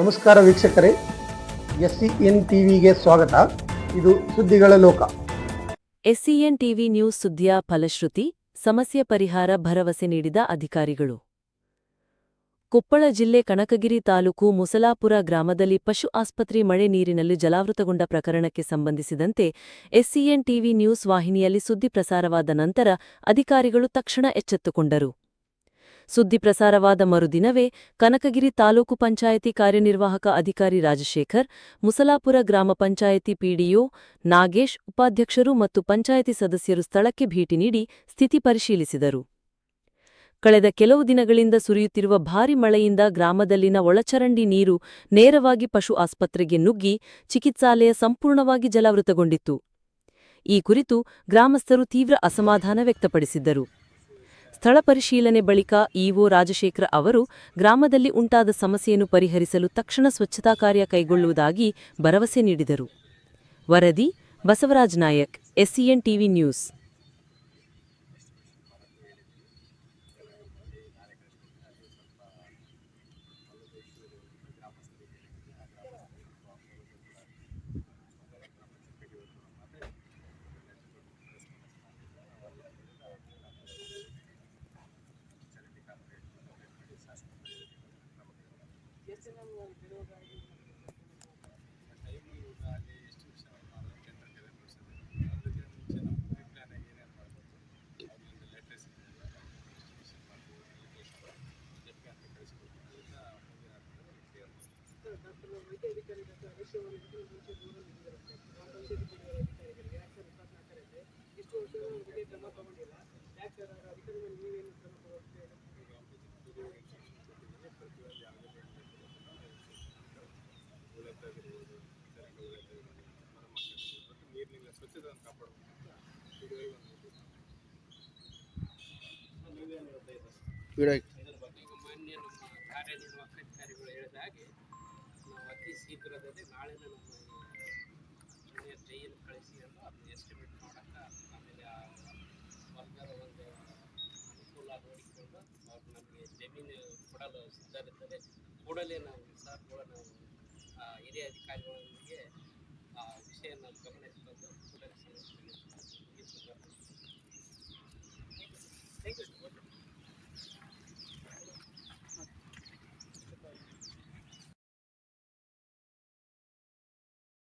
ನಮಸ್ಕಾರ ವೀಕ್ಷಕರೇ, SCN ಟಿವಿಗೆ ಸ್ವಾಗತ. ಇದು ಸುದ್ದಿಗಳ ಲೋಕ. SCN ಟಿವಿ ನ್ಯೂಸ್ ಸುದ್ದಿಯ ಫಲಶ್ರುತಿ, ಸಮಸ್ಯೆ ಪರಿಹಾರ ಭರವಸೆ ನೀಡಿದ ಅಧಿಕಾರಿಗಳು. ಕೊಪ್ಪಳ ಜಿಲ್ಲೆ ಕನಕಗಿರಿ ತಾಲೂಕು ಮುಸಲಾಪುರ ಗ್ರಾಮದಲ್ಲಿ ಪಶು ಆಸ್ಪತ್ರೆ ಮಳೆ ನೀರಿನಲ್ಲಿ ಜಲಾವೃತಗೊಂಡ ಪ್ರಕರಣಕ್ಕೆ ಸಂಬಂಧಿಸಿದಂತೆ SCN ಟಿವಿ ನ್ಯೂಸ್ ವಾಹಿನಿಯಲ್ಲಿ ಸುದ್ದಿ ಪ್ರಸಾರವಾದ ನಂತರ ಅಧಿಕಾರಿಗಳು ತಕ್ಷಣ ಎಚ್ಚೆತ್ತುಕೊಂಡರು. ಸುದ್ದಿ ಪ್ರಸಾರವಾದ ಮರುದಿನವೇ ಕನಕಗಿರಿ ತಾಲೂಕು ಪಂಚಾಯಿತಿ ಕಾರ್ಯನಿರ್ವಾಹಕ ಅಧಿಕಾರಿ ರಾಜಶೇಖರ್, ಮುಸಲಾಪುರ ಗ್ರಾಮ ಪಂಚಾಯಿತಿ ಪಿಡಿಒ ನಾಗೇಶ್, ಉಪಾಧ್ಯಕ್ಷರು ಮತ್ತು ಪಂಚಾಯಿತಿ ಸದಸ್ಯರು ಸ್ಥಳಕ್ಕೆ ಭೇಟಿ ನೀಡಿ ಸ್ಥಿತಿ ಪರಿಶೀಲಿಸಿದರು. ಕಳೆದ ಕೆಲವು ದಿನಗಳಿಂದ ಸುರಿಯುತ್ತಿರುವ ಭಾರಿ ಮಳೆಯಿಂದ ಗ್ರಾಮದಲ್ಲಿನ ಒಳಚರಂಡಿ ನೀರು ನೇರವಾಗಿ ಪಶು ಆಸ್ಪತ್ರೆಗೆ ನುಗ್ಗಿ ಚಿಕಿತ್ಸಾಲಯ ಸಂಪೂರ್ಣವಾಗಿ ಜಲಾವೃತಗೊಂಡಿತ್ತು. ಈ ಕುರಿತು ಗ್ರಾಮಸ್ಥರು ತೀವ್ರ ಅಸಮಾಧಾನ ವ್ಯಕ್ತಪಡಿಸಿದ್ದರು. ಸ್ಥಳ ಪರಿಶೀಲನೆ ಬಳಿಕ ಇಒ ರಾಜಶೇಖರ ಅವರು ಗ್ರಾಮದಲ್ಲಿ ಉಂಟಾದ ಸಮಸ್ಯೆಯನ್ನು ಪರಿಹರಿಸಲು ತಕ್ಷಣ ಸ್ವಚ್ಛತಾ ಕಾರ್ಯ ಕೈಗೊಳ್ಳುವುದಾಗಿ ಭರವಸೆ ನೀಡಿದರು. ವರದಿ Basavaraj Nayak, SCN TV news. ಮಾನ್ಯ ನಮ್ಮ ಕಾರ್ಯನಿರ್ವಾಹಕ ಅಧಿಕಾರಿಗಳು ಹೇಳಿದ ಹಾಗೆ ನಾವು ಅತಿ ಶೀಘ್ರದಲ್ಲಿ ನಾಳೆ ನಮ್ಮ ಜೈಯನ್ನು ಕಳಿಸಿ ಅದನ್ನ ಎಸ್ಟಿಮೇಟ್ ಮಾಡೋಕ್ಕೆ, ಆಮೇಲೆ ಆ ವರ್ಗದ ಒಂದು ಅನುಕೂಲ ನೋಡಿಕೊಂಡು ಅವ್ರು ನಮಗೆ ಜಮೀನು ಕೊಡಲು ಸಿದ್ಧರಿದ್ದಾರೆ. ಕೂಡಲೇ ನಾವು ಸರ್ ಕೂಡ ನಾವು ಹಿರಿಯ ಅಧಿಕಾರಿಗಳೊಂದಿಗೆ ಆ ವಿಷಯ ನಾವು ಗಮನಿಸಿಕೊಂಡು ಕೂಡಲೇ ಸಮಸ್ಯೆ